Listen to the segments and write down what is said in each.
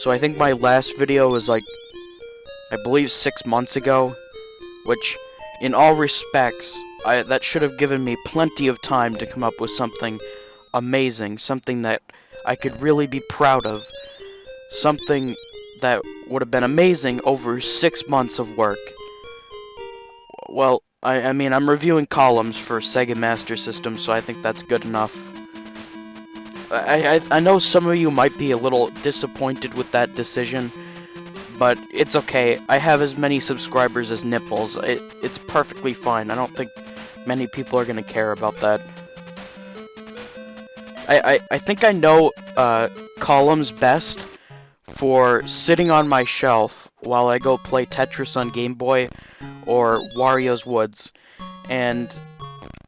So I think my last video was like, I believe 6 months ago, which, in all respects, that should have given me plenty of time to come up with something amazing, something that I could really be proud of, something that would have been amazing over 6 months of work. Well, I mean, I'm reviewing columns for Sega Master System, so I think that's good enough. I know some of you might be a little disappointed with that decision, but it's okay. I have as many subscribers as nipples. It's perfectly fine. I don't think many people are gonna care about that. I think I know columns best for sitting on my shelf while I go play Tetris on Game Boy or Wario's Woods. And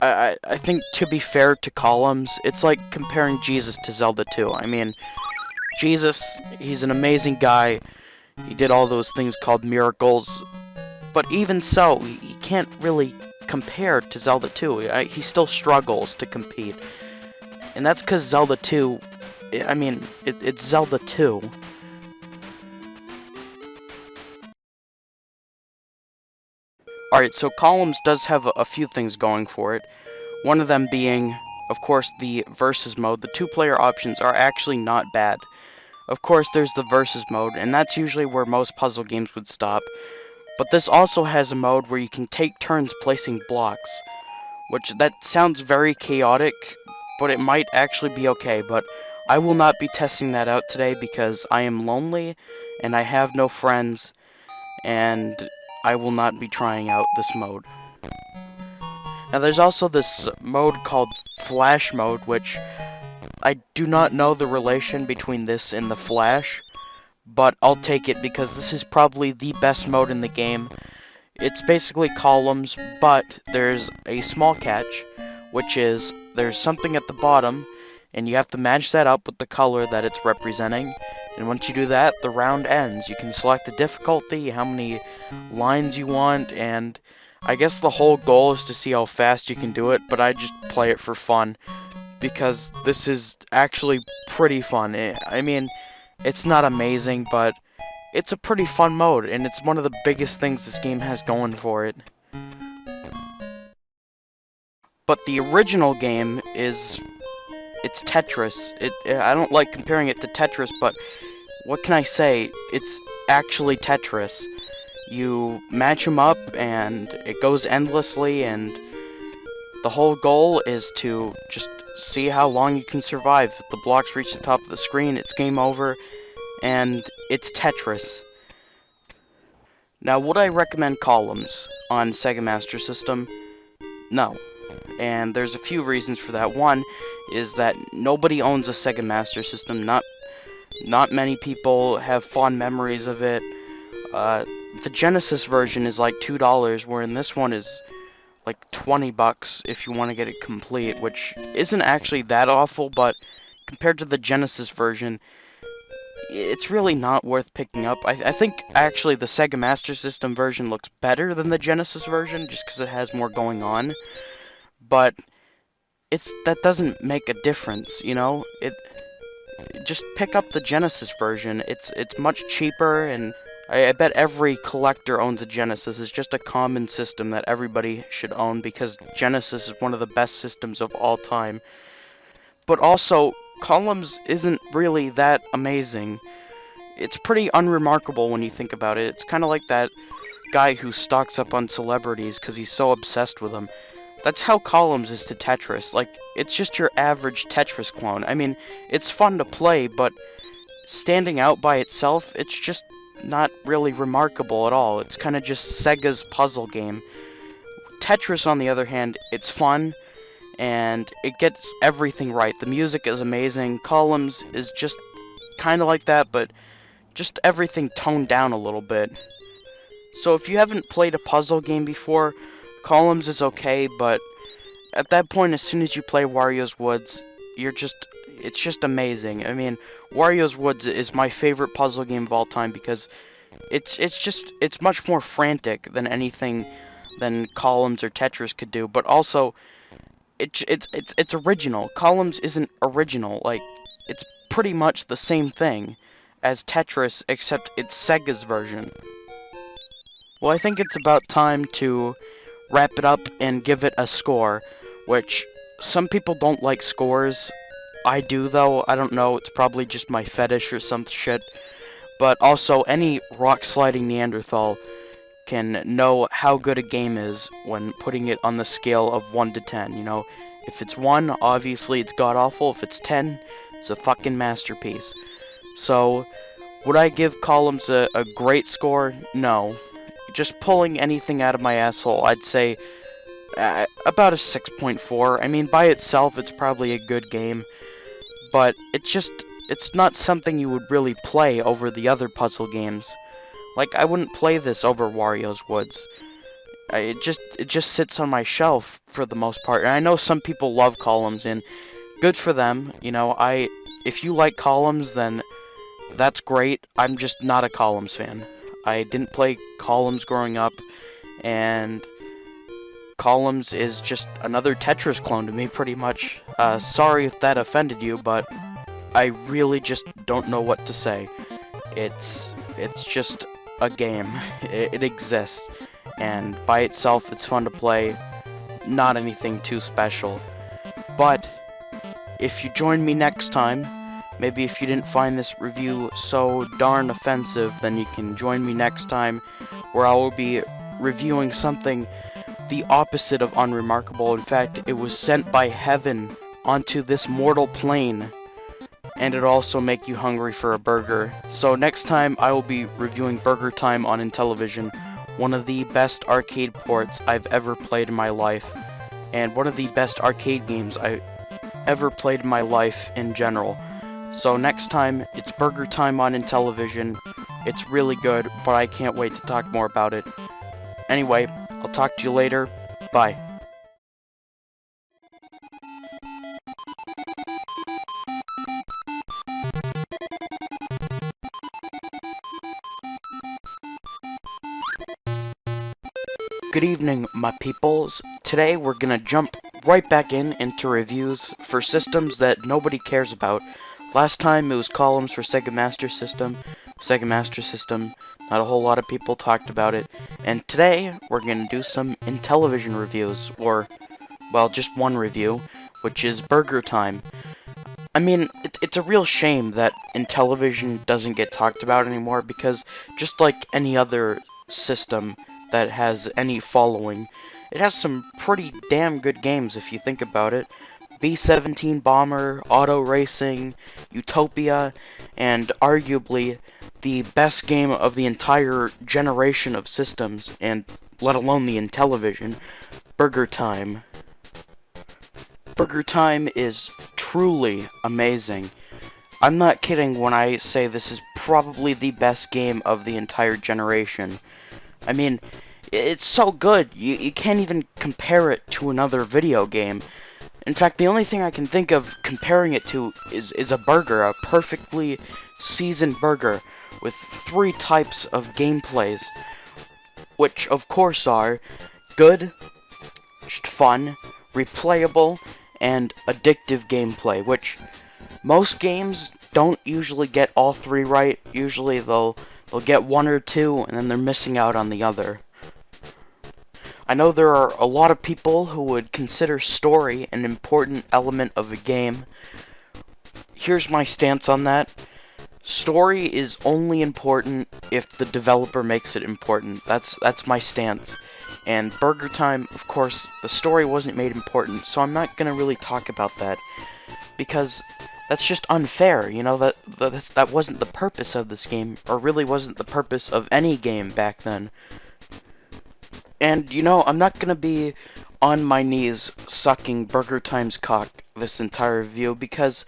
I think, to be fair to columns, it's like comparing Jesus to Zelda 2. I mean, Jesus, he's an amazing guy. He did all those things called miracles. But even so, he can't really compare to Zelda 2. He still struggles to compete. And that's because Zelda 2, I mean, it's Zelda 2. Alright, so Columns does have a few things going for it. One of them being, of course, the versus mode. The two-player options are actually not bad. Of course, there's the versus mode, and that's usually where most puzzle games would stop. But this also has a mode where you can take turns placing blocks, which that sounds very chaotic, but it might actually be okay. But I will not be testing that out today because I am lonely, and I have no friends, and I will not be trying out this mode. Now there's also this mode called Flash mode, which I do not know the relation between this and the Flash, but I'll take it because this is probably the best mode in the game. It's basically columns, but there's a small catch, which is there's something at the bottom, and you have to match that up with the color that it's representing. And once you do that, the round ends. You can select the difficulty, how many lines you want, and I guess the whole goal is to see how fast you can do it, but I just play it for fun, because this is actually pretty fun. I mean, it's not amazing, but it's a pretty fun mode, and it's one of the biggest things this game has going for it. But the original game is... it's Tetris. I don't like comparing it to Tetris, but what can I say? It's actually Tetris. You match them up, and it goes endlessly, and the whole goal is to just see how long you can survive. If the blocks reach the top of the screen, it's game over, and it's Tetris. Now, would I recommend columns on Sega Master System? No. And there's a few reasons for that. One is that nobody owns a Sega Master System. Not many people have fond memories of it. The Genesis version is like $2, where in this one is like $20 if you want to get it complete, which isn't actually that awful, but compared to the Genesis version, it's really not worth picking up. I think actually the Sega Master System version looks better than the Genesis version, just because it has more going on. But that doesn't make a difference, you know? Just pick up the Genesis version. It's much cheaper, and I bet every collector owns a Genesis. It's just a common system that everybody should own, because Genesis is one of the best systems of all time. But also, Columns isn't really that amazing. It's pretty unremarkable when you think about it. It's kind of like that guy who stocks up on celebrities because he's so obsessed with them. That's how Columns is to Tetris. Like, it's just your average Tetris clone. I mean, it's fun to play, but standing out by itself, it's just not really remarkable at all. It's kind of just Sega's puzzle game. Tetris, on the other hand, it's fun, and it gets everything right. The music is amazing. Columns is just kind of like that, but just everything toned down a little bit. So if you haven't played a puzzle game before, Columns is okay, but at that point, as soon as you play Wario's Woods, it's just amazing. I mean, Wario's Woods is my favorite puzzle game of all time because it's much more frantic than anything than Columns or Tetris could do, but also it's original. Columns isn't original. Like, it's pretty much the same thing as Tetris, except it's Sega's version. Well, I think it's about time to wrap it up and give it a score, which some people don't like scores. I do, though. I don't know, it's probably just my fetish or some shit. But also, any rock-sliding Neanderthal can know how good a game is when putting it on the scale of 1 to 10, you know? If it's 1, obviously it's god-awful. If it's 10, it's a fucking masterpiece. So, would I give Columns a great score? No. Just pulling anything out of my asshole, I'd say about a 6.4. I mean, by itself, it's probably a good game, but it's not something you would really play over the other puzzle games. Like, I wouldn't play this over Wario's Woods. It just sits on my shelf for the most part. And I know some people love Columns, and good for them. You know, if you like Columns, then that's great. I'm just not a Columns fan. I didn't play Columns growing up, and Columns is just another Tetris clone to me, pretty much. Sorry if that offended you, but I really just don't know what to say. It's just a game. It exists, and by itself it's fun to play. Not anything too special. But if you join me next time, maybe if you didn't find this review so darn offensive, then you can join me next time, where I will be reviewing something the opposite of unremarkable. In fact, it was sent by heaven onto this mortal plane, and it'll also make you hungry for a burger. So next time, I will be reviewing BurgerTime on Intellivision, one of the best arcade ports I've ever played in my life, and one of the best arcade games I ever played in my life in general. So next time, it's BurgerTime on Intellivision. It's really good, but I can't wait to talk more about it. Anyway, I'll talk to you later. Bye. Good evening, my peoples. Today we're gonna jump right back into reviews for systems that nobody cares about. Last time it was Columns for Sega Master System. Not a whole lot of people talked about it. And today we're gonna do some Intellivision reviews, or, well, just one review, which is BurgerTime. I mean, it's a real shame that Intellivision doesn't get talked about anymore, because just like any other system that has any following, it has some pretty damn good games if you think about it. B-17 Bomber, Auto Racing, Utopia, and arguably the best game of the entire generation of systems, and let alone the Intellivision, BurgerTime. BurgerTime is truly amazing. I'm not kidding when I say this is probably the best game of the entire generation. I mean, it's so good, you can't even compare it to another video game. In fact, the only thing I can think of comparing it to is a burger, a perfectly seasoned burger with 3 types of gameplays, which of course are good, just fun, replayable, and addictive gameplay, which most games don't usually get all 3 right. Usually they'll get 1 or 2, and then they're missing out on the other. I know there are a lot of people who would consider story an important element of a game. Here's my stance on that. Story is only important if the developer makes it important. That's my stance. And BurgerTime, of course, the story wasn't made important, so I'm not gonna really talk about that, because that's just unfair. You know, that wasn't the purpose of this game, or really wasn't the purpose of any game back then. And, you know, I'm not gonna be on my knees sucking BurgerTime's cock this entire review, because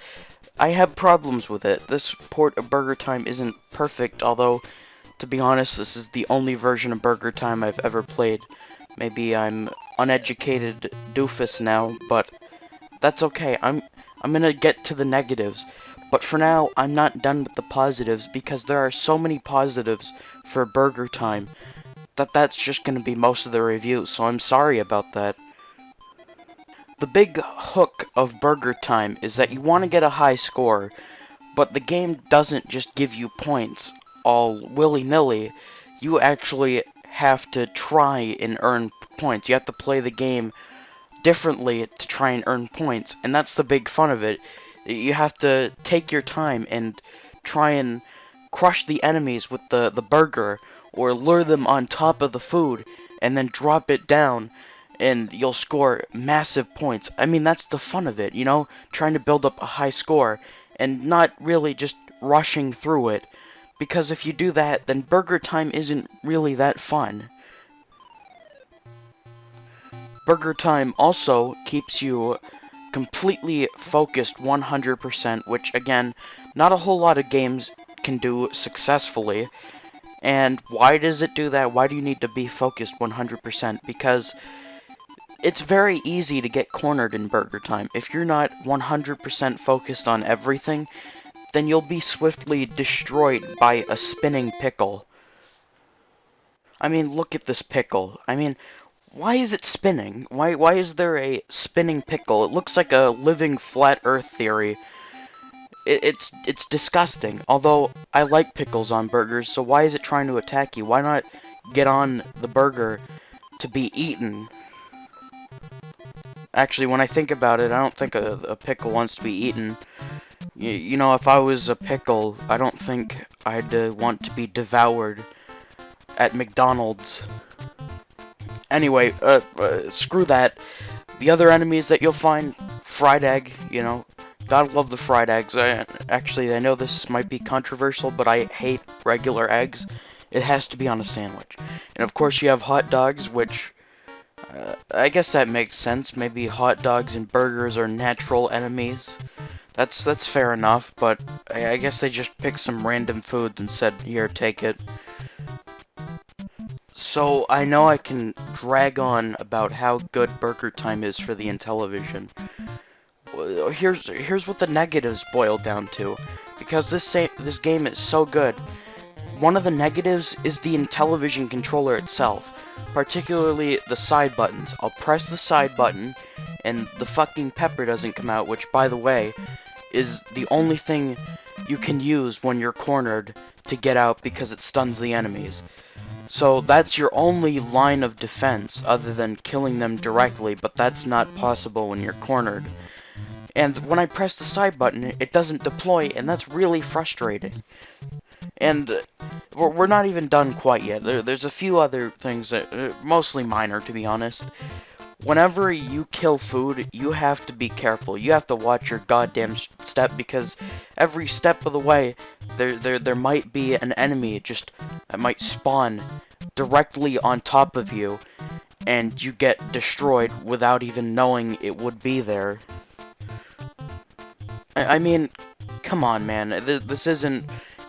I have problems with it. This port of BurgerTime isn't perfect, although, to be honest, this is the only version of BurgerTime I've ever played. Maybe I'm uneducated doofus now, but that's okay. I'm gonna get to the negatives. But for now, I'm not done with the positives, because there are so many positives for BurgerTime that's just gonna be most of the review, so I'm sorry about that. The big hook of BurgerTime is that you want to get a high score, But the game doesn't just give you points all willy-nilly. You actually have to try and earn points. You have to play the game differently to try and earn points, and that's the big fun of it. You have to take your time and try and crush the enemies with the burger, or lure them on top of the food, and then drop it down, and you'll score massive points. I mean, that's the fun of it, you know? Trying to build up a high score, and not really just rushing through it. Because if you do that, then BurgerTime isn't really that fun. BurgerTime also keeps you completely focused 100%, which, again, not a whole lot of games can do successfully. And why does it do that? Why do you need to be focused 100%? Because it's very easy to get cornered in BurgerTime. If you're not 100% focused on everything, then you'll be swiftly destroyed by a spinning pickle. I mean, look at this pickle. I mean, why is it spinning? Why is there a spinning pickle? It looks like a living flat earth theory. It's disgusting. Although, I like pickles on burgers, so why is it trying to attack you? Why not get on the burger to be eaten? Actually, when I think about it, I don't think a pickle wants to be eaten. You know, if I was a pickle, I don't think I'd want to be devoured at McDonald's. Anyway, screw that. The other enemies that you'll find, fried egg, you know. Gotta love the fried eggs. Actually, I know this might be controversial, but I hate regular eggs. It has to be on a sandwich. And of course you have hot dogs, which I guess that makes sense. Maybe hot dogs and burgers are natural enemies. That's fair enough, but I guess they just picked some random foods and said, here, take it. So, I know I can drag on about how good BurgerTime is for the Intellivision. Here's what the negatives boil down to. Because this game is so good, one of the negatives is the Intellivision controller itself. Particularly the side buttons. I'll press the side button, and the fucking pepper doesn't come out, which, by the way, is the only thing you can use when you're cornered to get out because it stuns the enemies. So that's your only line of defense other than killing them directly, but that's not possible when you're cornered. And when I press the side button, it doesn't deploy, and that's really frustrating. And we're not even done quite yet. There's a few other things that are mostly minor, to be honest. Whenever you kill food, you have to be careful. You have to watch your goddamn step, because every step of the way, there might be an enemy that might spawn directly on top of you, and you get destroyed without even knowing it would be there. I mean, come on, man. This isn't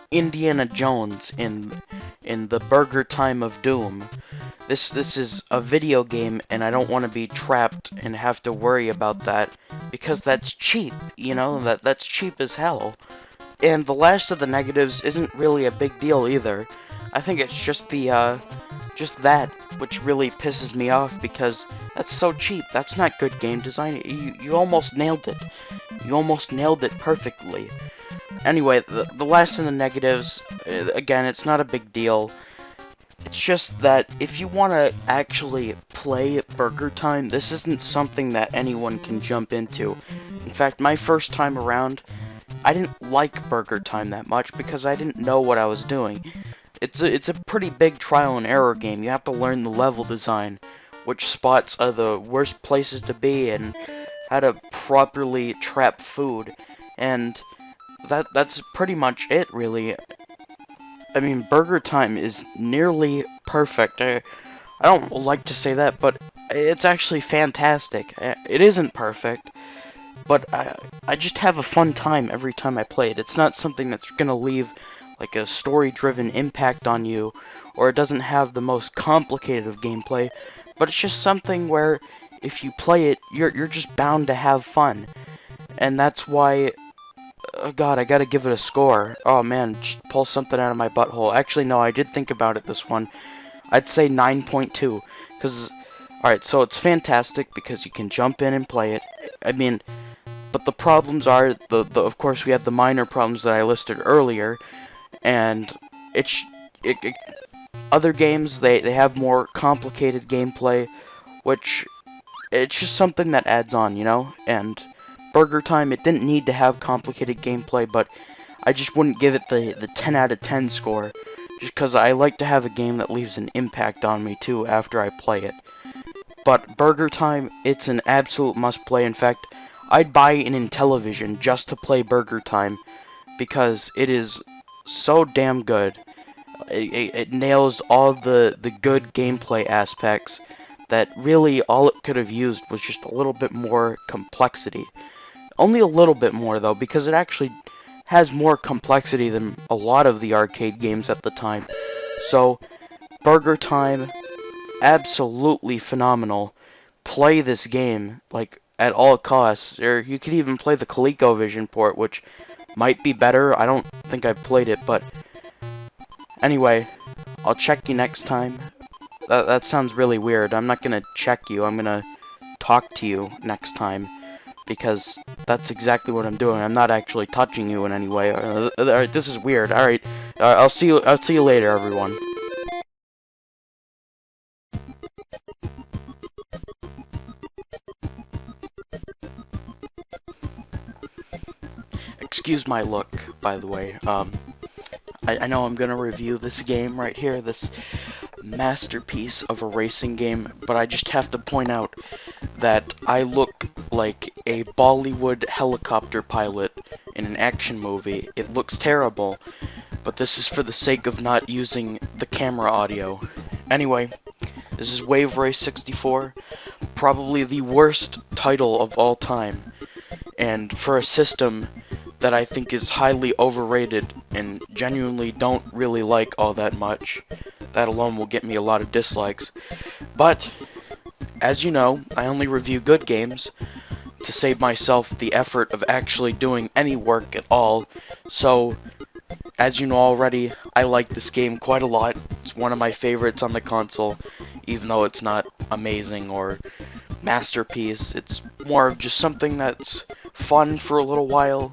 Indiana Jones in the BurgerTime of Doom. This is a video game, and I don't want to be trapped and have to worry about that, because that's cheap, you know? That's cheap as hell. And the last of the negatives isn't really a big deal either. I think it's just just that which really pisses me off, because that's so cheap. That's not good game design. You almost nailed it. You almost nailed it perfectly. Anyway, the last of the negatives, again, it's not a big deal. It's just that if you want to actually play BurgerTime, this isn't something that anyone can jump into. In fact, my first time around, I didn't like BurgerTime that much because I didn't know what I was doing. It's a pretty big trial and error game. You have to learn the level design, which spots are the worst places to be, and how to properly trap food. And that's pretty much it, really. I mean, BurgerTime is nearly perfect. I don't like to say that, but it's actually fantastic. It isn't perfect, but I just have a fun time every time I play it. It's not something that's gonna leave like a story-driven impact on you, or it doesn't have the most complicated of gameplay, but it's just something where if you play it, you're just bound to have fun. And that's why, oh god, I gotta give it a score. Oh man, just pull something out of my butthole. Actually, no, I did think about it this one. I'd say 9.2, because, alright, so it's fantastic because you can jump in and play it. I mean, But the problems are, of course, we have the minor problems that I listed earlier, and it's other games, they have more complicated gameplay, which it's just something that adds on, you know? And BurgerTime, it didn't need to have complicated gameplay, but I just wouldn't give it the 10 out of 10 score, just because I like to have a game that leaves an impact on me, too, after I play it. But BurgerTime, it's an absolute must-play. In fact, I'd buy an Intellivision just to play BurgerTime, because it is so damn good. It nails all the good gameplay aspects that really all it could have used was just a little bit more complexity. Only a little bit more, though, because it actually has more complexity than a lot of the arcade games at the time. So, BurgerTime, absolutely phenomenal. Play this game, like, at all costs. Or you could even play the ColecoVision port, which might be better. I don't think I've played it, but anyway, I'll check you next time. That sounds really weird. I'm not gonna check you, I'm gonna talk to you next time. Because that's exactly what I'm doing. I'm not actually touching you in any way. Alright, this is weird. Alright, I'll see you later, everyone. Excuse my look, by the way. I know I'm gonna review this game right here, this masterpiece of a racing game, but I just have to point out that I look like a Bollywood helicopter pilot in an action movie. It looks terrible, but this is for the sake of not using the camera audio. Anyway, this is Wave Race 64, probably the worst title of all time, and for a system that I think is highly overrated and genuinely don't really like all that much. That alone will get me a lot of dislikes. But, as you know, I only review good games to save myself the effort of actually doing any work at all. So, as you know already, I like this game quite a lot. It's one of my favorites on the console, even though it's not amazing or masterpiece. It's more of just something that's fun for a little while,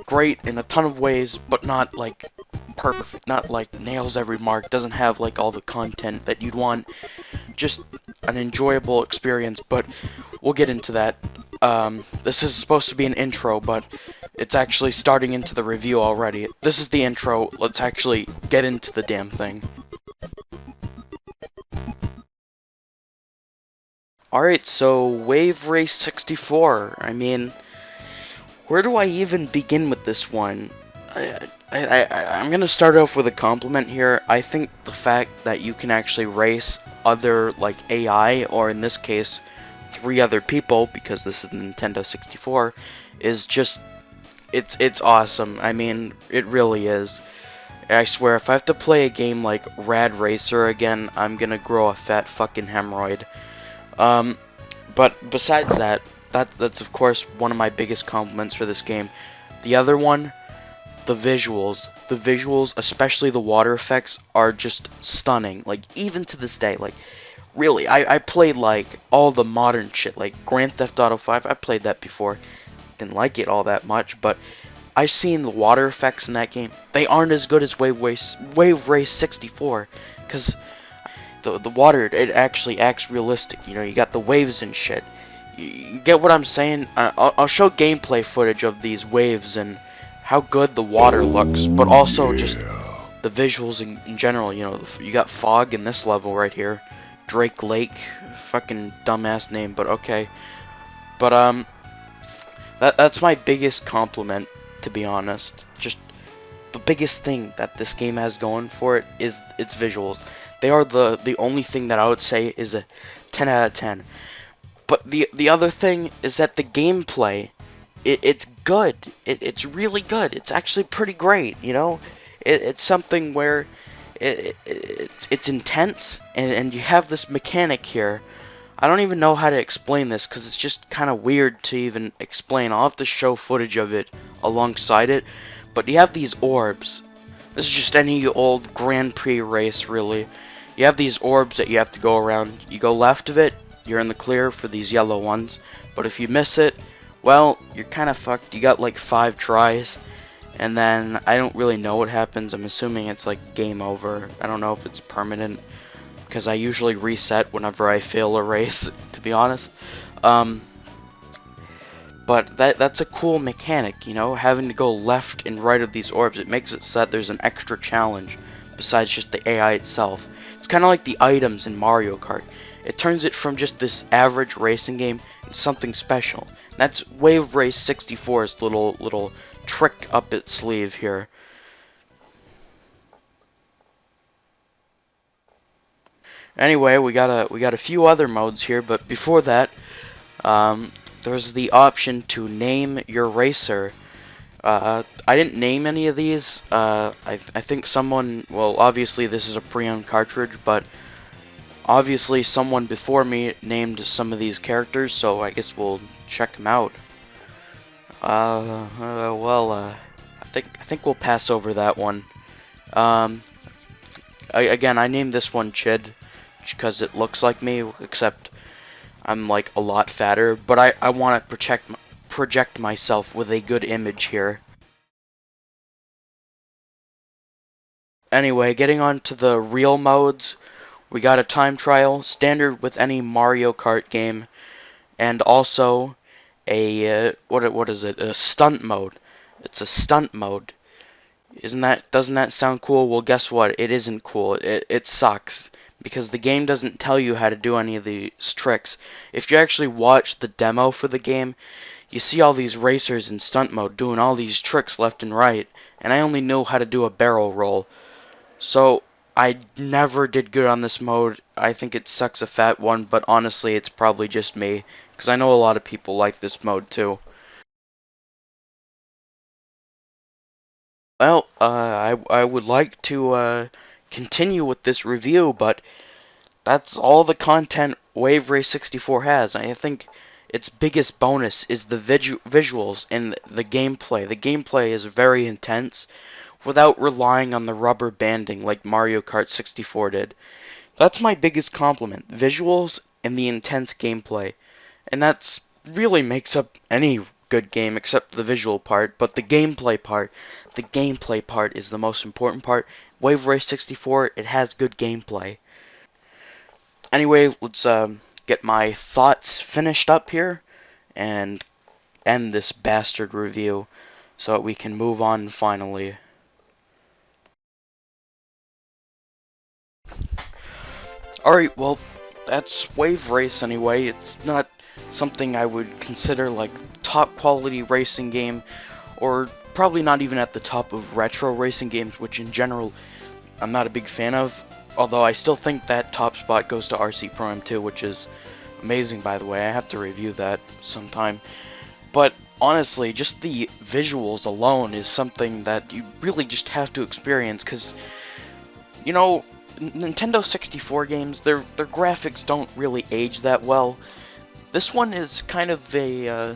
great in a ton of ways, but not like perfect, not like nails every mark, doesn't have like all the content that you'd want, just an enjoyable experience. But we'll get into that. This is supposed to be an intro, but it's actually starting into the review already. This is the intro, let's actually get into the damn thing. Alright, so Wave Race 64, I mean, where do I even begin with this one? I'm gonna start off with a compliment here. I think the fact that you can actually race other, like, AI, or in this case, 3 other people, because this is the Nintendo 64, is just, it's awesome. I mean, it really is. I swear, if I have to play a game like Rad Racer again, I'm gonna grow a fat fucking hemorrhoid. But besides that, that's of course one of my biggest compliments for this game. The other one, the visuals. The visuals, especially the water effects, are just stunning. Like, even to this day, like, really, I played, like, all the modern shit, like Grand Theft Auto 5, I played that before. Didn't like it all that much, but I've seen the water effects in that game. They aren't as good as Wave Race 64, because the water, it actually acts realistic. You know, you got the waves and shit. You get what I'm saying? I'll show gameplay footage of these waves and how good the water looks, but also just the visuals in general. You know, you got fog in this level right here. Drake Lake, fucking dumbass name, but okay. But that's my biggest compliment, to be honest. Just the biggest thing that this game has going for it is its visuals. They are the only thing that I would say is a 10 out of 10. But the other thing is that the gameplay, it's good. It's really good. It's actually pretty great, you know? It's something where it's intense, and you have this mechanic here. I don't even know how to explain this, because it's just kind of weird to even explain. I'll have to show footage of it alongside it. But you have these orbs. This is just any old Grand Prix race, really. You have these orbs that you have to go around. You go left of it, you're in the clear for these yellow ones. But if you miss it, well, you're kind of fucked. You got like 5 tries, and then I don't really know what happens. I'm assuming it's like game over. I don't know if it's permanent, because I usually reset whenever I fail a race, to be honest. But that's a cool mechanic, you know, having to go left and right of these orbs. It makes it so that there's an extra challenge besides just the AI itself. It's kind of like the items in Mario Kart. It turns it from just this average racing game into something special. That's Wave Race 64's little trick up its sleeve here. Anyway, we got a few other modes here, but before that, there's the option to name your racer. I didn't name any of these. I think someone, well, obviously this is a pre-owned cartridge, but obviously someone before me named some of these characters, so I guess we'll check them out. I think we'll pass over that one. Again, I named this one Chid, because it looks like me, except I'm like a lot fatter, but I want to project myself with a good image here. Anyway, getting on to the real modes, we got a time trial, standard with any Mario Kart game, and also a what is it? A stunt mode. It's a stunt mode. Doesn't that sound cool? Well, guess what? It isn't cool. It sucks because the game doesn't tell you how to do any of these tricks. If you actually watch the demo for the game, you see all these racers in stunt mode doing all these tricks left and right, and I only know how to do a barrel roll. So I never did good on this mode. I think it sucks a fat one, but honestly, it's probably just me, because I know a lot of people like this mode too. Well, I would like to continue with this review, but that's all the content Wave Race 64 has. I think its biggest bonus is the visuals and the gameplay. The gameplay is very intense without relying on the rubber banding like Mario Kart 64 did. That's my biggest compliment, visuals and the intense gameplay. And that's really makes up any good game except the visual part, but the gameplay part is the most important part. Wave Race 64, it has good gameplay. Anyway, let's get my thoughts finished up here and end this bastard review so that we can move on finally. Alright, well, that's Wave Race anyway. It's not something I would consider like top quality racing game, or probably not even at the top of retro racing games, which in general I'm not a big fan of. Although I still think that top spot goes to RC Pro M2, which is amazing, by the way. I have to review that sometime. But honestly, just the visuals alone is something that you really just have to experience, because, you know, Nintendo 64 games, their graphics don't really age that well. This one is kind of a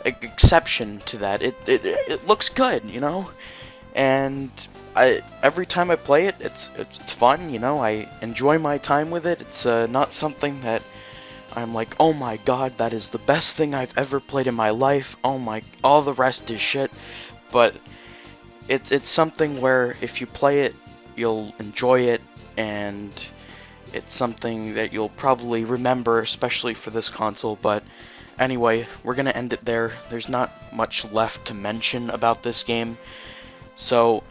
exception to that. It looks good, you know, and every time I play it, it's fun, you know. I enjoy my time with it. It's not something that I'm like, oh my god, that is the best thing I've ever played in my life. Oh my, all the rest is shit. But it's something where if you play it, you'll enjoy it, and it's something that you'll probably remember, especially for this console. But anyway, we're gonna end it there. There's not much left to mention about this game, so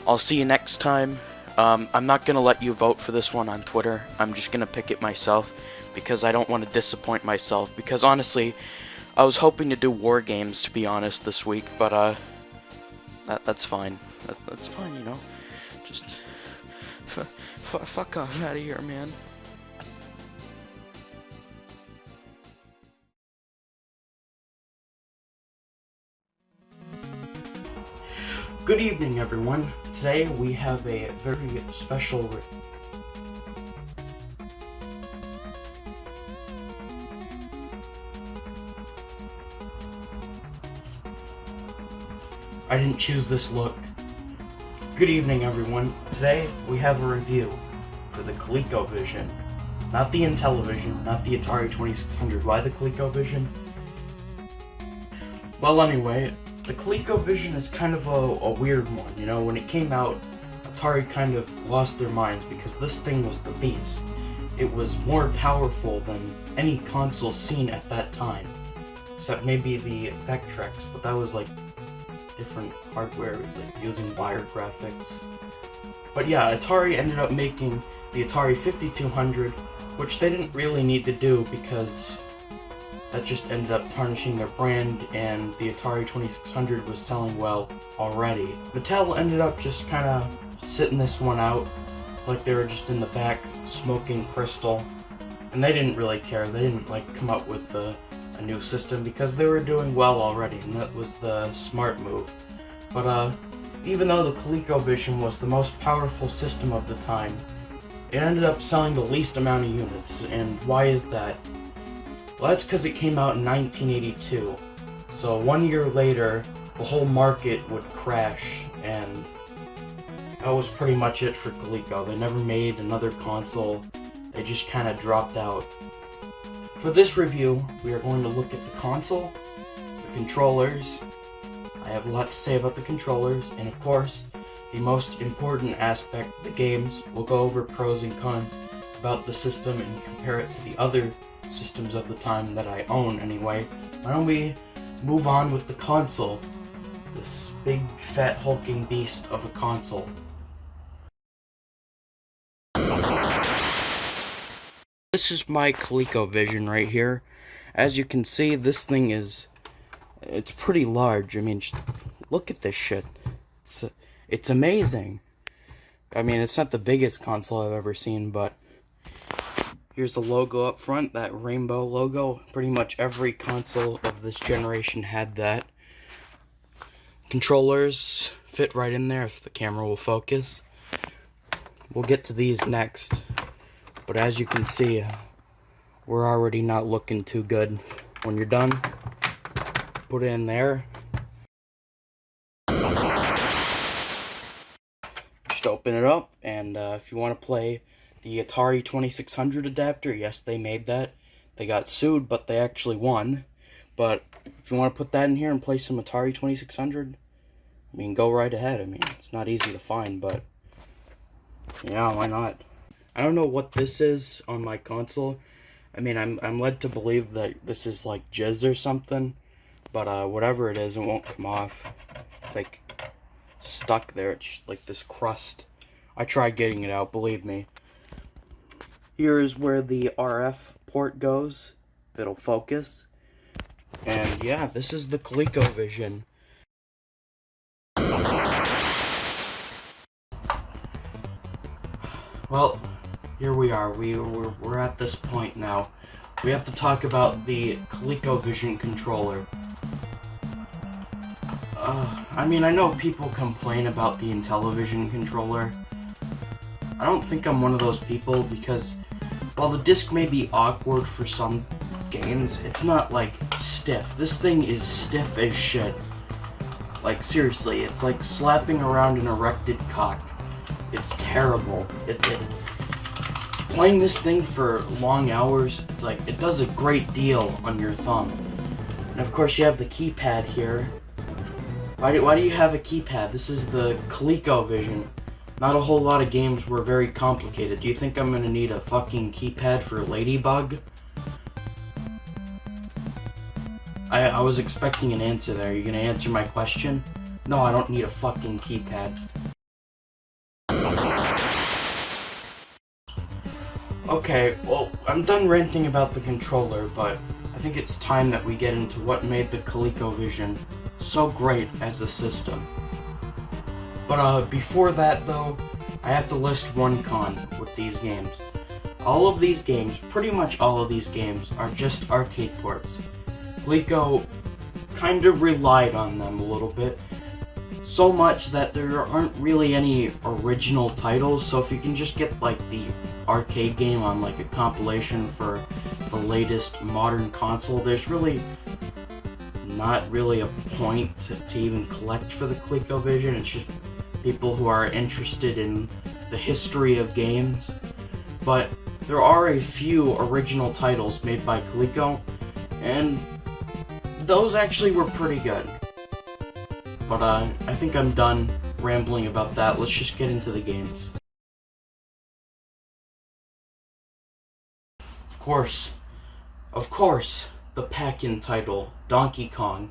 I'll see you next time. I'm not gonna let you vote for this one on Twitter. I'm just gonna pick it myself, because I don't want to disappoint myself, because honestly, I was hoping to do war games, to be honest, this week, but that's fine. That's fine, you know. Just fuck off out of here, man. Good evening, everyone. Today we have a very special I didn't choose this look. Good evening, everyone. Today we have a review for the ColecoVision. Not the Intellivision, not the Atari 2600. Why the ColecoVision? Well, anyway, the ColecoVision is kind of a weird one. You know, when it came out, Atari kind of lost their minds because this thing was the beast. It was more powerful than any console seen at that time, except maybe the Vectrex, but that was like different hardware. It was like using wire graphics. But yeah, Atari ended up making the Atari 5200, which they didn't really need to do because that just ended up tarnishing their brand, and the Atari 2600 was selling well already. Mattel ended up just kind of sitting this one out, like they were just in the back smoking crystal, and they didn't really care. They didn't like come up with a new system because they were doing well already, and that was the smart move. But even though the ColecoVision was the most powerful system of the time, it ended up selling the least amount of units. And why is that? Well, that's because it came out in 1982. So 1 year later, the whole market would crash, and that was pretty much it for Coleco. They never made another console. They just kind of dropped out. For this review, we are going to look at the console, the controllers. I have a lot to say about the controllers, and of course, the most important aspect, the games. We'll go over pros and cons about the system and compare it to the other systems of the time that I own anyway. Why don't we move on with the console, this big fat hulking beast of a console. This is my ColecoVision right here. As you can see, this thing it's pretty large. I mean, look at this shit. It's amazing. I mean, it's not the biggest console I've ever seen, but here's the logo up front, that rainbow logo. Pretty much every console of this generation had that. Controllers fit right in there if the camera will focus. We'll get to these next. But as you can see, we're already not looking too good. When you're done, put it in there. Just open it up, and if you want to play the Atari 2600 adapter, yes, they made that. They got sued, but they actually won. But if you want to put that in here and play some Atari 2600, I mean, go right ahead. I mean, it's not easy to find, but yeah, why not? I don't know what this is on my console. I mean, I'm led to believe that this is like jizz or something, but whatever it is, it won't come off. It's like stuck there. It's like this crust. I tried getting it out, believe me. Here is where the RF port goes. It'll focus. And yeah, this is the ColecoVision. Well, here we are. We're at this point now. We have to talk about the ColecoVision controller. I mean, I know people complain about the Intellivision controller. I don't think I'm one of those people because while the disc may be awkward for some games, it's not like stiff. This thing is stiff as shit. Like seriously, it's like slapping around an erected cock. It's terrible. Playing this thing for long hours, it's like, it does a great deal on your thumb. And of course you have the keypad here. Why do you have a keypad? This is the ColecoVision. Not a whole lot of games were very complicated. Do you think I'm gonna need a fucking keypad for Ladybug? I was expecting an answer there. Are you gonna answer my question? No, I don't need a fucking keypad. Okay, well, I'm done ranting about the controller, but I think it's time that we get into what made the ColecoVision so great as a system. But before that though, I have to list one con with these games. All of these games, pretty much all of these games, are just arcade ports. Coleco kind of relied on them a little bit, so much that there aren't really any original titles, so if you can just get like the arcade game on like a compilation for the latest modern console, there's really not really a point to even collect for the ColecoVision. It's just people who are interested in the history of games. But there are a few original titles made by Coleco, and those actually were pretty good. But I think I'm done rambling about that. Let's just get into the games. Of course, the pack-in title, Donkey Kong.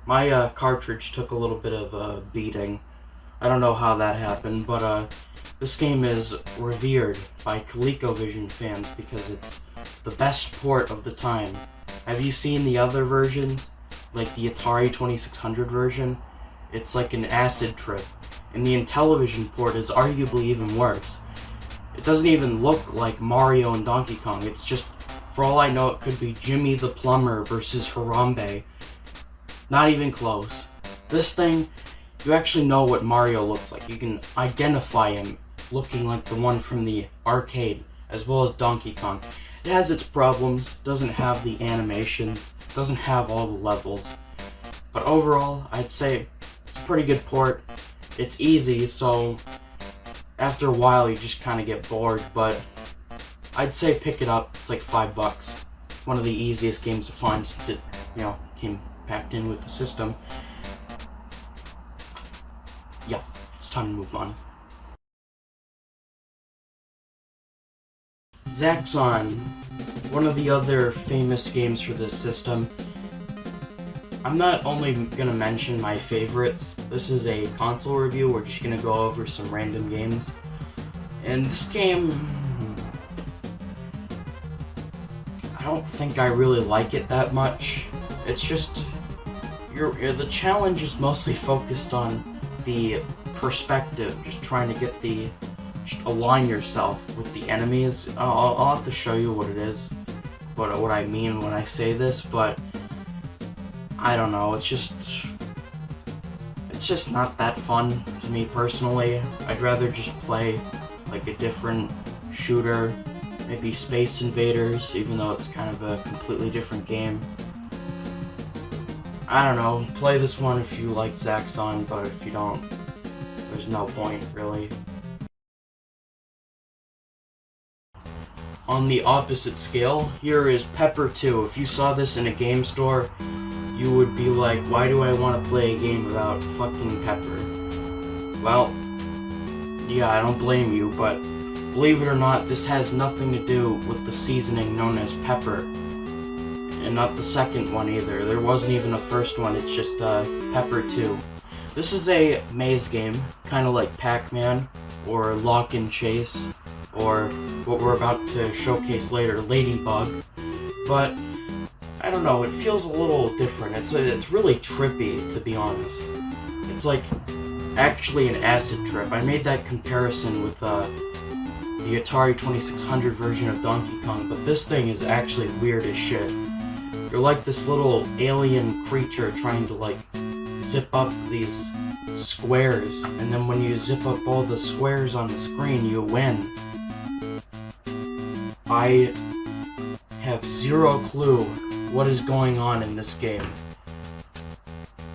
My cartridge took a little bit of a beating. I don't know how that happened, but this game is revered by ColecoVision fans because it's the best port of the time. Have you seen the other versions? Like the Atari 2600 version? It's like an acid trip. And the Intellivision port is arguably even worse. It doesn't even look like Mario and Donkey Kong. It's just, for all I know, it could be Jimmy the Plumber versus Harambe. Not even close. This thing, you actually know what Mario looks like. You can identify him looking like the one from the arcade, as well as Donkey Kong. It has its problems, doesn't have the animations, doesn't have all the levels. But overall, I'd say it's a pretty good port. It's easy, so after a while you just kind of get bored, but I'd say pick it up. It's like $5. One of the easiest games to find since it, came packed in with the system. Yeah, it's time to move on. Zaxxon, one of the other famous games for this system. I'm not only gonna mention my favorites. This is a console review. We're just gonna go over some random games. And this game, I don't think I really like it that much. It's just, the challenge is mostly focused on the perspective, just trying to get just align yourself with the enemies. I'll have to show you what it is, what I mean when I say this, but I don't know, it's just not that fun to me personally. I'd rather just play like a different shooter, maybe Space Invaders, even though it's kind of a completely different game. I don't know, play this one if you like Zaxxon, but if you don't, there's no point, really. On the opposite scale, here is Pepper 2. If you saw this in a game store, you would be like, why do I want to play a game about fucking Pepper? Well, yeah, I don't blame you, but believe it or not, this has nothing to do with the seasoning known as pepper. And not the second one either. There wasn't even a first one, it's just Pepper 2. This is a maze game, kind of like Pac-Man, or Lock and Chase, or what we're about to showcase later, Ladybug. But I don't know, it feels a little different. It's really trippy, to be honest. It's like actually an acid trip. I made that comparison with the Atari 2600 version of Donkey Kong, but this thing is actually weird as shit. You're like this little alien creature trying to like zip up these squares, and then when you zip up all the squares on the screen, you win. I have zero clue what is going on in this game,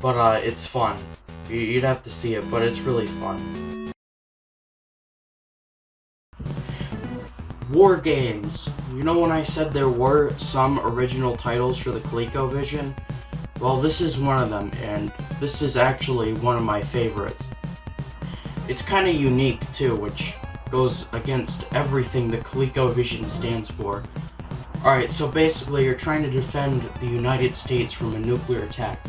but it's fun. You'd have to see it, but it's really fun. War games. You know when I said there were some original titles for the ColecoVision? Well, this is one of them, and this is actually one of my favorites. It's kind of unique too, which goes against everything the ColecoVision stands for. Alright, so basically you're trying to defend the United States from a nuclear attack.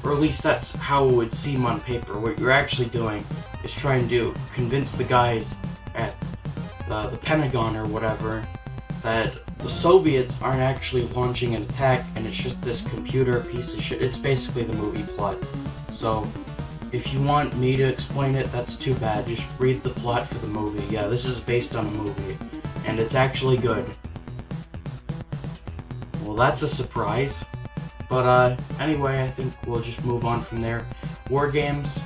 Or at least that's how it would seem on paper. What you're actually doing is trying to convince the guys at the Pentagon or whatever that the Soviets aren't actually launching an attack and it's just this computer piece of shit. It's basically the movie plot. So if you want me to explain it, that's too bad. Just read the plot for the movie. Yeah, this is based on a movie, and it's actually good. Well, that's a surprise. But anyway, I think we'll just move on from there. War games,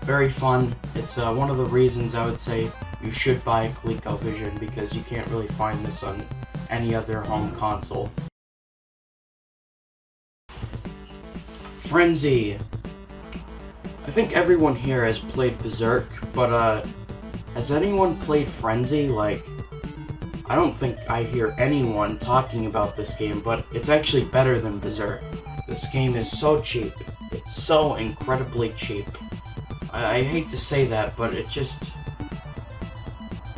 very fun. It's one of the reasons I would say you should buy a ColecoVision, because you can't really find this on any other home console. Frenzy. I think everyone here has played Berserk, but has anyone played Frenzy? Like, I don't think I hear anyone talking about this game, but it's actually better than Berserk. This game is so cheap. It's so incredibly cheap. I hate to say that, but it just...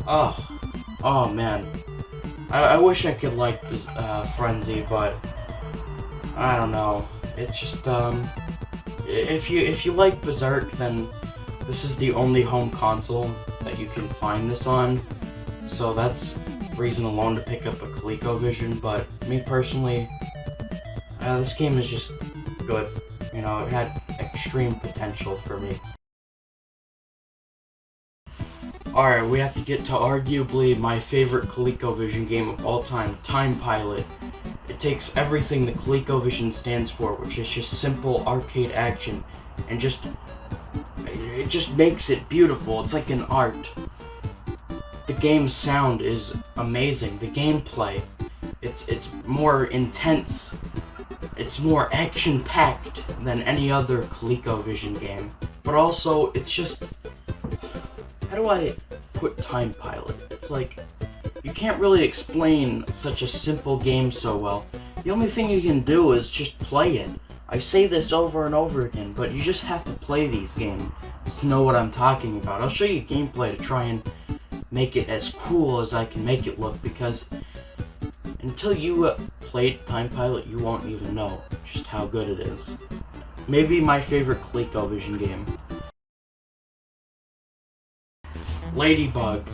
Oh man. I wish I could like Frenzy, but I don't know. It's just if you like Berserk, then this is the only home console that you can find this on. So that's reason alone to pick up a ColecoVision. But me personally, this game is just good. You know, it had extreme potential for me. Alright, we have to get to arguably my favorite ColecoVision game of all time, Time Pilot. It takes everything the ColecoVision stands for, which is just simple arcade action, and it just makes it beautiful. It's like an art. The game's sound is amazing. The gameplay, it's more intense. It's more action-packed than any other ColecoVision game. But also, it's just... How do I put Time Pilot? It's like, you can't really explain such a simple game so well. The only thing you can do is just play it. I say this over and over again, but you just have to play these games to know what I'm talking about. I'll show you gameplay to try and make it as cool as I can make it look, because until you played Time Pilot, you won't even know just how good it is. Maybe my favorite ColecoVision game. Ladybug.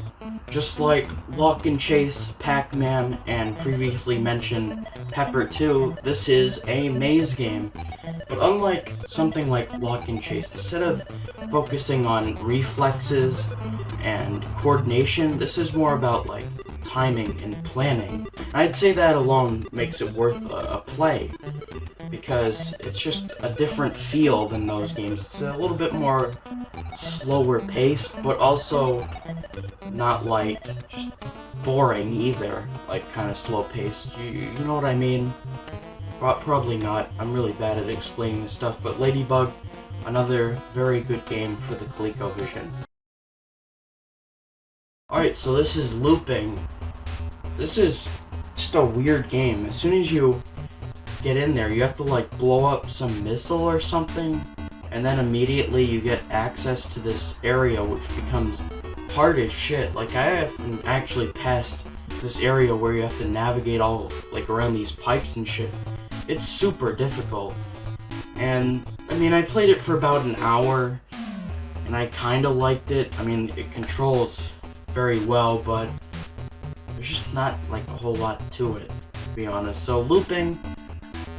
Just like Lock and Chase, Pac-Man, and previously mentioned Pepper 2, this is a maze game. But unlike something like Lock and Chase, instead of focusing on reflexes and coordination, this is more about like timing and planning. I'd say that alone makes it worth a play, because it's just a different feel than those games. It's a little bit more slower paced, but also not like just boring either, like kind of slow paced. You know what I mean? Probably not. I'm really bad at explaining this stuff, but Ladybug, another very good game for the ColecoVision. Alright, so this is Looping. This is just a weird game. As soon as you get in there, you have to like blow up some missile or something, and then immediately you get access to this area which becomes hard as shit. Like, I haven't actually passed this area where you have to navigate all like around these pipes and shit. It's super difficult. And I mean, I played it for about an hour and I kinda liked it. I mean, it controls very well, but there's just not like a whole lot to it, to be honest. So Looping,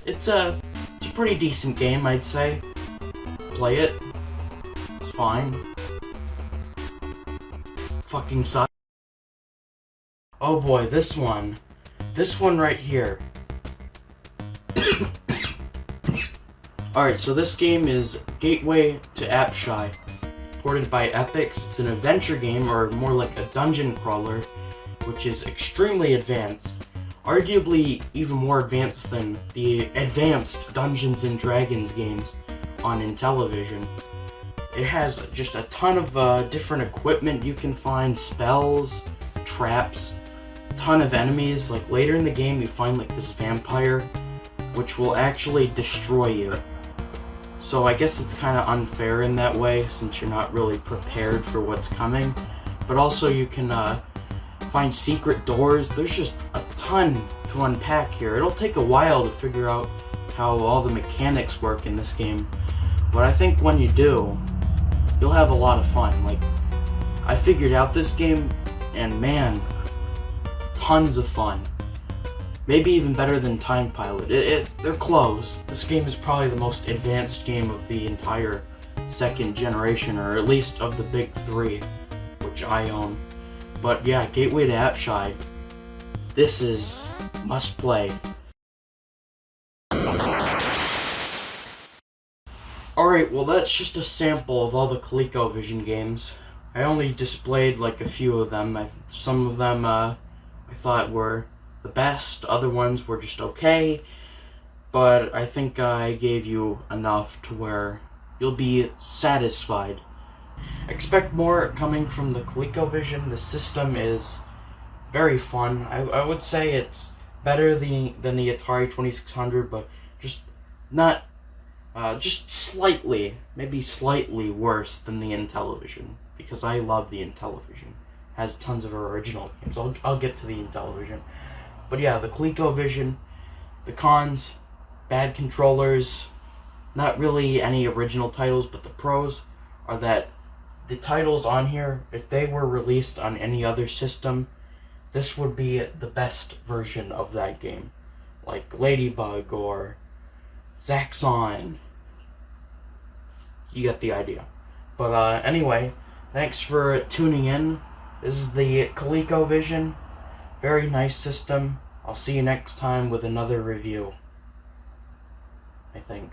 it's a pretty decent game, I'd say. Play it. It's fine. Fucking sucks. Oh boy, this one. This one right here. Alright, so this game is Gateway to Apshai, ported by Epix. It's an adventure game, or more like a dungeon crawler, which is extremely advanced. Arguably even more advanced than the advanced Dungeons and Dragons games on Intellivision. It has just a ton of different equipment you can find, spells, traps, a ton of enemies. Like later in the game you find like this vampire which will actually destroy you. So I guess it's kind of unfair in that way since you're not really prepared for what's coming. But also you can find secret doors. There's just a ton to unpack here. It'll take a while to figure out how all the mechanics work in this game. But I think when you do, you'll have a lot of fun. Like, I figured out this game, and man, tons of fun. Maybe even better than Time Pilot. They're close. This game is probably the most advanced game of the entire second generation, or at least of the big three, which I own. But yeah, Gateway to Apshai. This is must play. Alright, well that's just a sample of all the ColecoVision games. I only displayed like a few of them. Some of them I thought were the best, other ones were just okay, but I think I gave you enough to where you'll be satisfied. Expect more coming from the ColecoVision. The system is very fun. I would say it's better than the Atari 2600, but just not just slightly, maybe slightly worse than the Intellivision, because I love the Intellivision. Has tons of original games. I'll get to the Intellivision. But yeah, the ColecoVision, the cons, bad controllers, not really any original titles, but the pros are that the titles on here, if they were released on any other system, this would be the best version of that game. Like Ladybug or Zaxxon. You get the idea. But anyway, thanks for tuning in. This is the ColecoVision. Very nice system. I'll see you next time with another review, I think.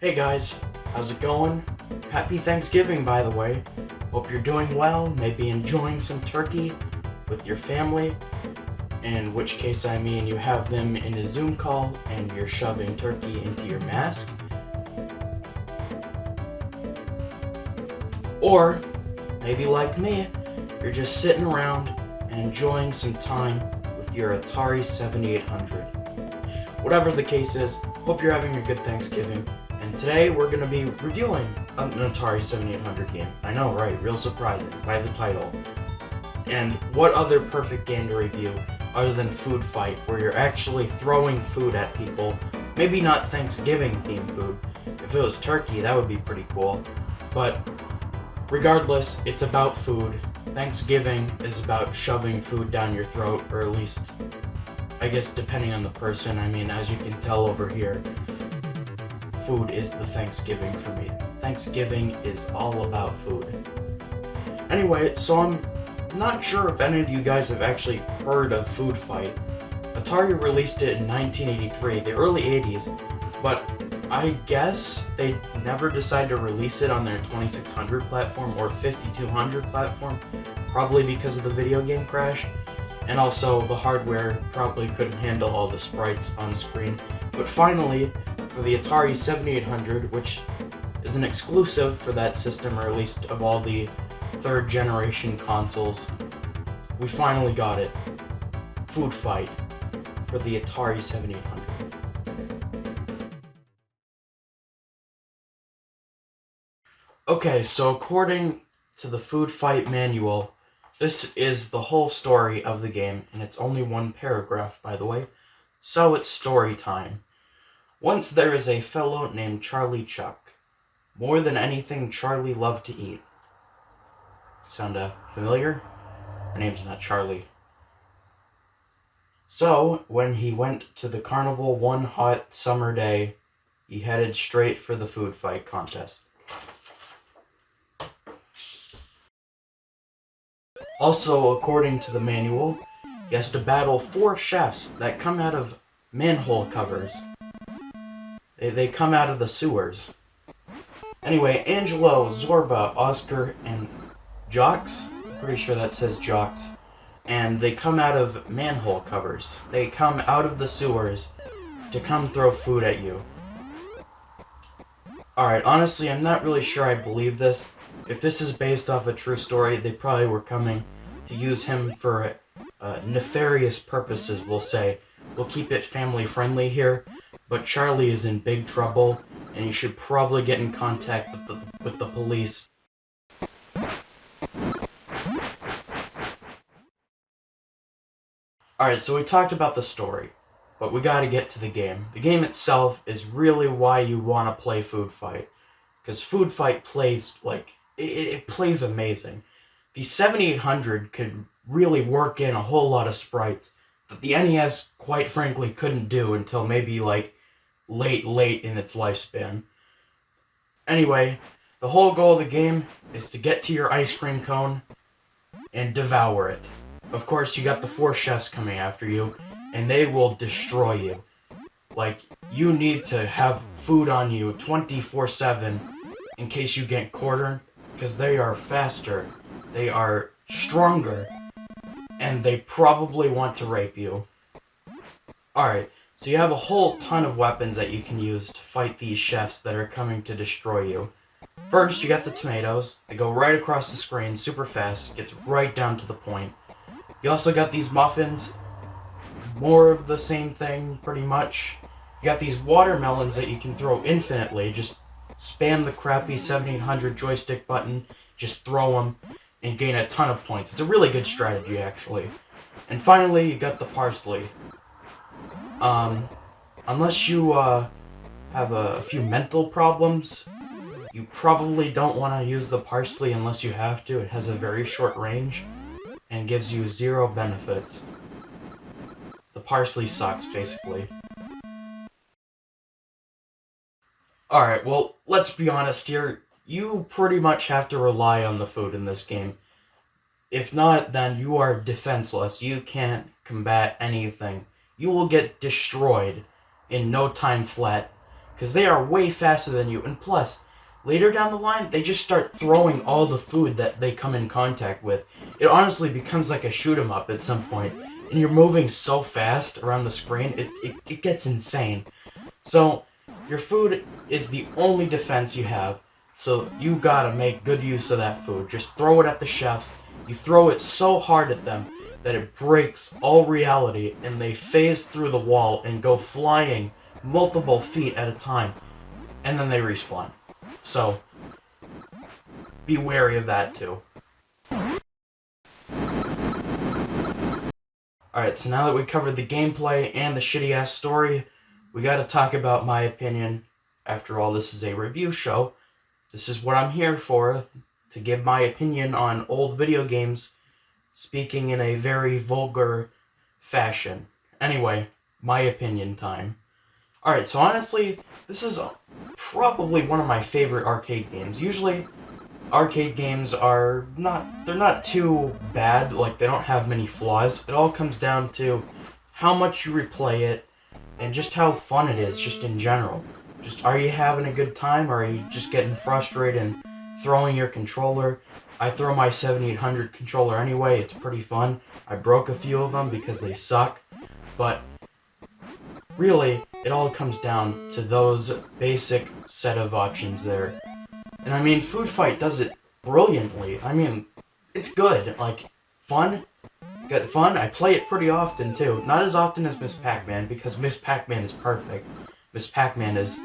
Hey guys, how's it going? Happy Thanksgiving, by the way. Hope you're doing well, maybe enjoying some turkey with your family, in which case I mean you have them in a Zoom call and you're shoving turkey into your mask. Or, maybe like me, you're just sitting around and enjoying some time with your Atari 7800. Whatever the case is, hope you're having a good Thanksgiving. And today we're going to be reviewing an Atari 7800 game. I know, right? Real surprising by the title. And what other perfect game to review other than Food Fight, where you're actually throwing food at people. Maybe not Thanksgiving themed food. If it was turkey, that would be pretty cool. But regardless, it's about food. Thanksgiving is about shoving food down your throat, or at least, I guess depending on the person. I mean, as you can tell over here, food is the Thanksgiving for me. Thanksgiving is all about food. Anyway, so I'm not sure if any of you guys have actually heard of Food Fight. Atari released it in 1983, the early 80s, but I guess they never decided to release it on their 2600 platform or 5200 platform, probably because of the video game crash, and also the hardware probably couldn't handle all the sprites on screen. But finally, for the Atari 7800, which is an exclusive for that system, or at least of all the third generation consoles, we finally got it. Food Fight for the Atari 7800. Okay, so according to the Food Fight manual, this is the whole story of the game, and it's only one paragraph, by the way, so it's story time. Once there is a fellow named Charlie Chuck. More than anything, Charlie loved to eat. Sound familiar? Her name's not Charlie. So, when he went to the carnival one hot summer day, he headed straight for the food fight contest. Also, according to the manual, he has to battle 4 chefs that come out of manhole covers. They come out of the sewers. Anyway, Angelo, Zorba, Oscar, and Jocks, pretty sure that says Jocks, and they come out of manhole covers. They come out of the sewers to come throw food at you. Alright, honestly, I'm not really sure I believe this. If this is based off a true story, they probably were coming to use him for nefarious purposes, we'll say. We'll keep it family friendly here, but Charlie is in big trouble, and he should probably get in contact with the police. Alright, so we talked about the story, but we gotta get to the game. The game itself is really why you want to play Food Fight, because Food Fight plays, it plays amazing. The 7800 could really work in a whole lot of sprites that the NES, quite frankly, couldn't do until maybe, late in its lifespan. Anyway, the whole goal of the game is to get to your ice cream cone and devour it. Of course, you got the 4 chefs coming after you, and they will destroy you. You need to have food on you 24/7 in case you get cornered, because they are faster, they are stronger, and they probably want to rape you. Alright, so you have a whole ton of weapons that you can use to fight these chefs that are coming to destroy you. First, you got the tomatoes. They go right across the screen super fast, gets right down to the point. You also got these muffins, more of the same thing, pretty much. You got these watermelons that you can throw infinitely. Just spam the crappy 7800 joystick button, just throw them, and gain a ton of points. It's a really good strategy, actually. And finally, you got the parsley. Unless you have a few mental problems, you probably don't want to use the parsley unless you have to. It has a very short range and gives you 0 benefits. The parsley sucks, basically. Alright, well, let's be honest here. You pretty much have to rely on the food in this game. If not, then you are defenseless. You can't combat anything. You will get destroyed in no time flat, because they are way faster than you. And plus, later down the line, they just start throwing all the food that they come in contact with. It honestly becomes like a shoot 'em up at some point, and you're moving so fast around the screen, it gets insane. So, your food is the only defense you have, so you gotta make good use of that food. Just throw it at the chefs. You throw it so hard at them that it breaks all reality, and they phase through the wall and go flying multiple feet at a time, and then they respawn. So, be wary of that too. Alright, so now that we covered the gameplay and the shitty-ass story, we gotta talk about my opinion. After all, this is a review show. This is what I'm here for, to give my opinion on old video games, speaking in a very vulgar fashion. Anyway, my opinion time. Alright, so honestly, this is probably one of my favorite arcade games. Usually, arcade games are they're not too bad, like they don't have many flaws. It all comes down to how much you replay it, and just how fun it is, just in general. Just, are you having a good time, or are you just getting frustrated and throwing your controller? I throw my 7800 controller anyway, it's pretty fun. I broke a few of them because they suck, but really, it all comes down to those basic set of options there. And I mean, Food Fight does it brilliantly. I mean, it's good, like, fun. Got fun. I play it pretty often too. Not as often as Miss Pac-Man, because Miss Pac-Man is perfect. Miss Pac-Man is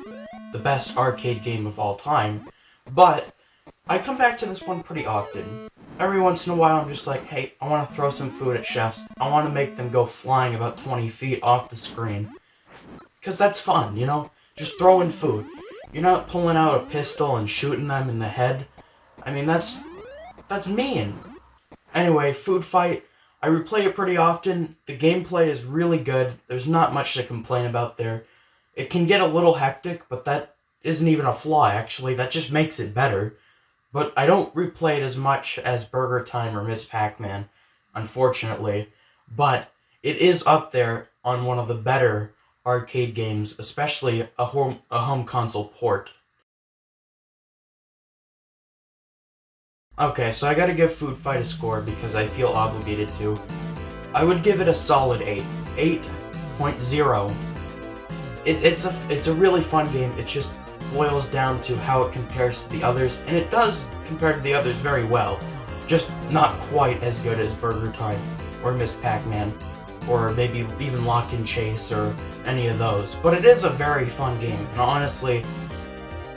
the best arcade game of all time. But I come back to this one pretty often. Every once in a while I'm just like, hey, I want to throw some food at chefs. I want to make them go flying about 20 feet off the screen. Because that's fun, you know? Just throwing food. You're not pulling out a pistol and shooting them in the head. I mean, that's mean. Anyway, Food Fight. I replay it pretty often. The gameplay is really good. There's not much to complain about there. It can get a little hectic, but that isn't even a flaw, actually. That just makes it better. But I don't replay it as much as BurgerTime or Miss Pac-Man, unfortunately. But it is up there on one of the better arcade games, especially a home console port. Okay, so I gotta give Food Fight a score because I feel obligated to. I would give it a solid 8. 8.0. It's a really fun game. It just boils down to how it compares to the others, and it does compare to the others very well. Just not quite as good as BurgerTime or Miss Pac-Man, or maybe even Lock and Chase or any of those. But it is a very fun game, and honestly,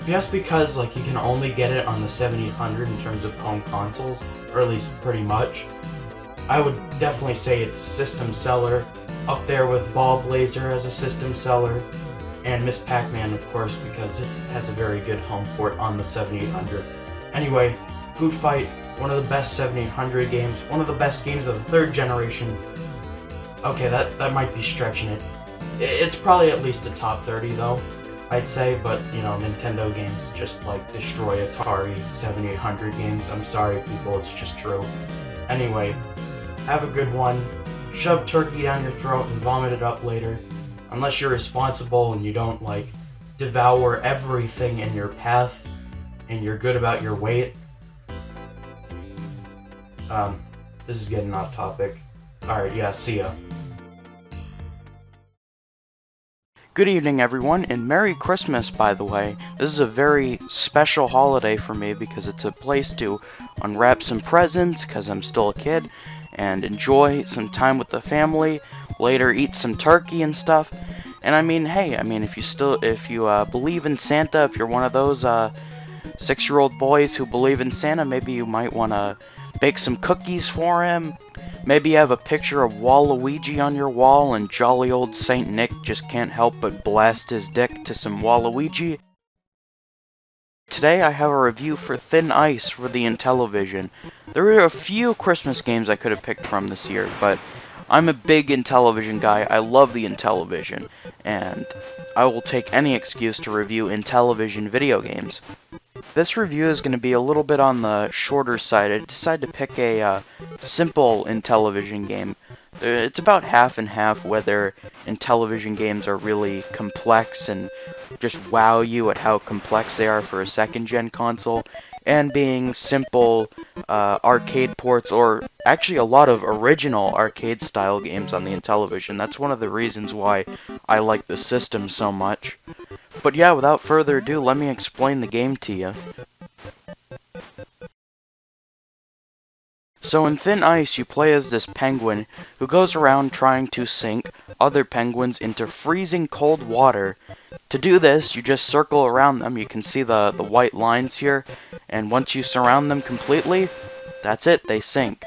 just because like you can only get it on the 7800 in terms of home consoles, or at least pretty much, I would definitely say it's a system seller, up there with Ball Blazer as a system seller, and Miss Pac-Man, of course, because it has a very good home port on the 7800. Anyway, Food Fight, one of the best 7800 games, one of the best games of the third generation. Okay, that might be stretching it. It's probably at least a top 30 though, I'd say, but you know, Nintendo games just like destroy Atari 7800 games. I'm sorry people, it's just true. Anyway, have a good one. Shove turkey down your throat and vomit it up later. Unless you're responsible and you don't like devour everything in your path and you're good about your weight. This is getting off topic. Alright, yeah, see ya. Good evening, everyone, and Merry Christmas, by the way. This is a very special holiday for me because it's a place to unwrap some presents, because I'm still a kid, and enjoy some time with the family, later eat some turkey and stuff. And I mean, hey, if you believe in Santa, if you're one of those 6-year-old boys who believe in Santa, maybe you might want to bake some cookies for him. Maybe you have a picture of Waluigi on your wall, and jolly old Saint Nick just can't help but blast his dick to some Waluigi. Today I have a review for Thin Ice for the Intellivision. There are a few Christmas games I could have picked from this year, but I'm a big Intellivision guy. I love the Intellivision, and I will take any excuse to review Intellivision video games. This review is going to be a little bit on the shorter side. I decided to pick a simple Intellivision game. It's about half and half, whether Intellivision games are really complex and just wow you at how complex they are for a second-gen console, and being simple arcade ports, or actually a lot of original arcade-style games on the Intellivision. That's one of the reasons why I like the system so much. But yeah, without further ado, let me explain the game to you. So in Thin Ice, you play as this penguin who goes around trying to sink other penguins into freezing cold water. To do this, you just circle around them. You can see the white lines here, and once you surround them completely, that's it, they sink.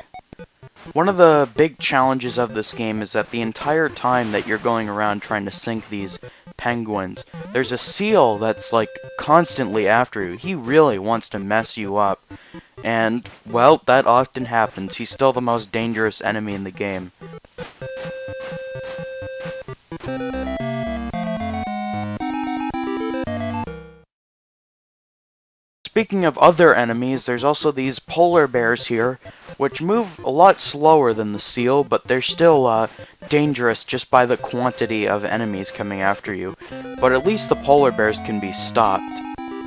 One of the big challenges of this game is that the entire time that you're going around trying to sink these penguins, there's a seal that's like constantly after you. He really wants to mess you up. And, well, that often happens. He's still the most dangerous enemy in the game. Speaking of other enemies, there's also these polar bears here, which move a lot slower than the seal, but they're still dangerous just by the quantity of enemies coming after you. But at least the polar bears can be stopped.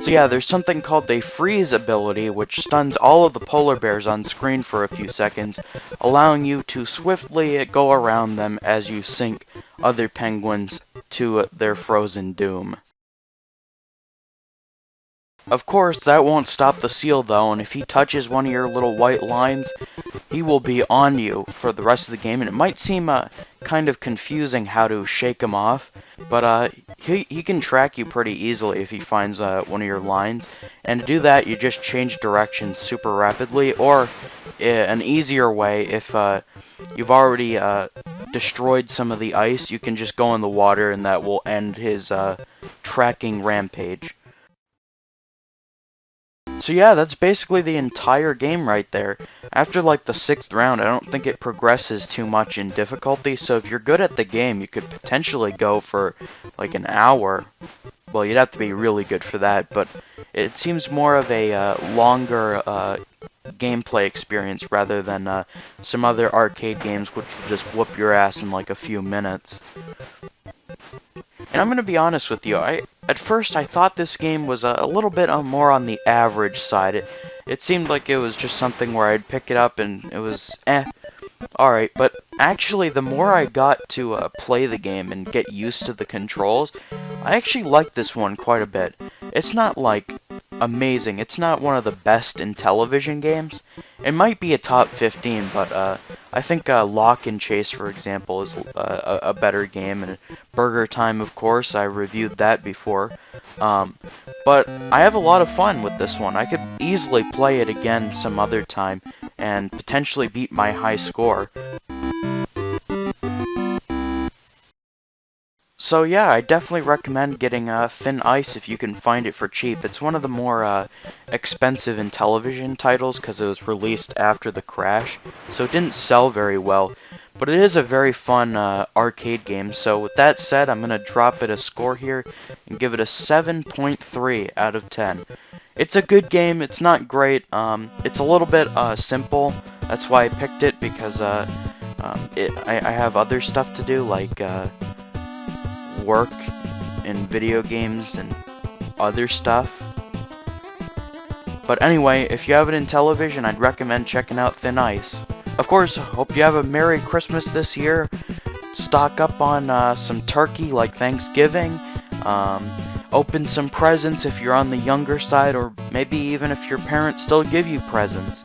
So yeah, there's something called the freeze ability, which stuns all of the polar bears on screen for a few seconds, allowing you to swiftly go around them as you sink other penguins to their frozen doom. Of course, that won't stop the seal though, and if he touches one of your little white lines, he will be on you for the rest of the game, and it might seem kind of confusing how to shake him off, but he can track you pretty easily if he finds one of your lines, and to do that, you just change directions super rapidly, or an easier way, if you've already destroyed some of the ice, you can just go in the water, and that will end his tracking rampage. So yeah, that's basically the entire game right there. After like the 6th round, I don't think it progresses too much in difficulty, so if you're good at the game, you could potentially go for like an hour. Well, you'd have to be really good for that, but it seems more of a longer gameplay experience rather than some other arcade games which will just whoop your ass in like a few minutes. And I'm going to be honest with you, at first I thought this game was a little bit more on the average side. It seemed like it was just something where I'd pick it up and it was alright, but actually the more I got to play the game and get used to the controls, I actually liked this one quite a bit. It's not like amazing, it's not one of the best Intellivision games. It might be a top 15, but I think Lock and Chase, for example, is a better game, and BurgerTime, of course, I reviewed that before. But I have a lot of fun with this one. I could easily play it again some other time, and potentially beat my high score. So yeah, I definitely recommend getting Thin Ice if you can find it for cheap. It's one of the more expensive Intellivision titles because it was released after the crash, so it didn't sell very well. But it is a very fun arcade game, so with that said, I'm going to drop it a score here and give it a 7.3 out of 10. It's a good game, it's not great, it's a little bit simple, that's why I picked it, because I have other stuff to do, like work in video games and other stuff. But anyway, if you have it in Intellivision, I'd recommend checking out Thin Ice. Of course, hope you have a Merry Christmas this year. Stock up on some turkey like Thanksgiving. open some presents if you're on the younger side, or maybe even if your parents still give you presents.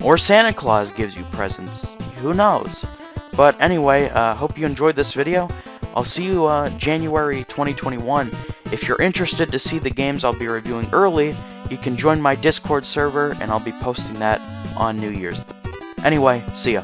Or Santa Claus gives you presents. Who knows? But anyway, hope you enjoyed this video. I'll see you January 2021. If you're interested to see the games I'll be reviewing early, you can join my Discord server, and I'll be posting that on New Year's. Anyway, see ya.